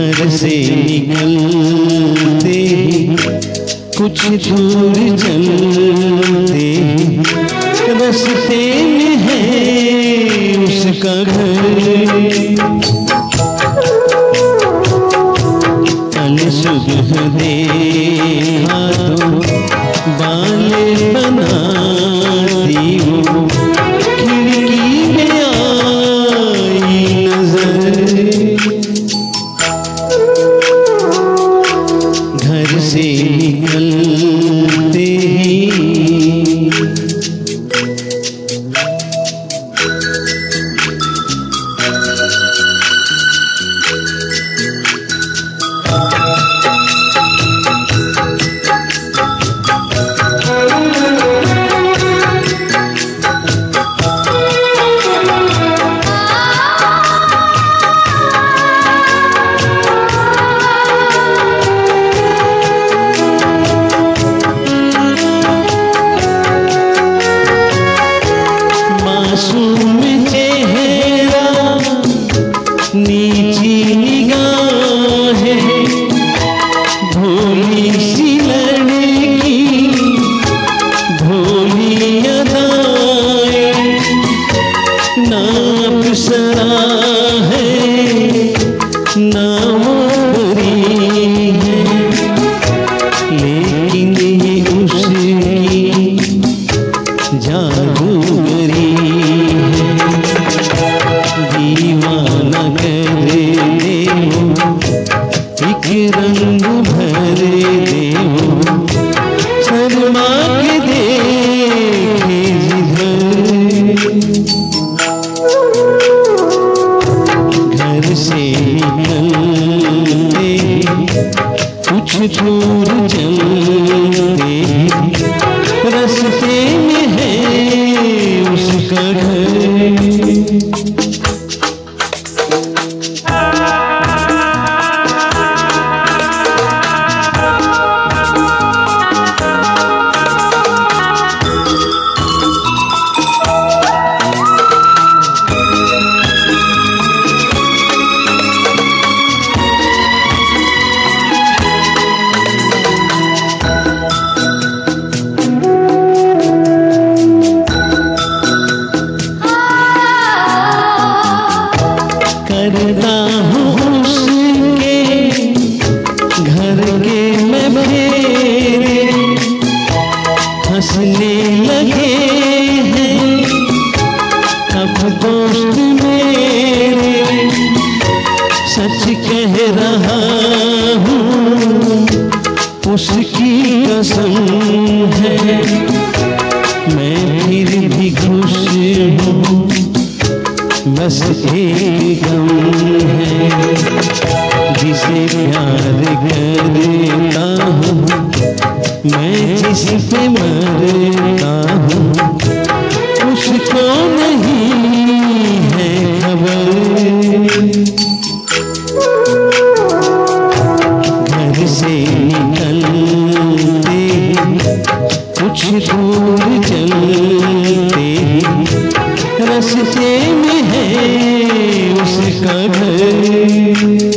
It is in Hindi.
घर से निकलते कुछ दूर चलते रास्ते में है उसका घर। कल सुबह देखा तो बाल बनाती वो खिड़की में आई नजर। घर से निकलते ही मासूम चेहरा नीची निगाहें भोली सी लड़की भोली अदाएं ना अप्सरा है ना वो परी है लेकिन ये उसकी जादूगरी है। दीवाना कर दे एक रंग भर दे शर्मा के देखे जिधर। घर से निकलते कुछ दूर चलते रास्ते में है उसका घर। करता हूँ उसके घर के मैं फेरे हंसने लगे हैं अब दोस्त मेरे। सच कह रहा हूँ उसकी कसम है मैं फिर भी खुश हूँ बस एक गम है जिसे प्यार करता हूँ मैं जिस पे मरता हूँ उसको नहीं है खबर। घर से निकलते कुछ दूर चलते रास्ते में है उसका घर।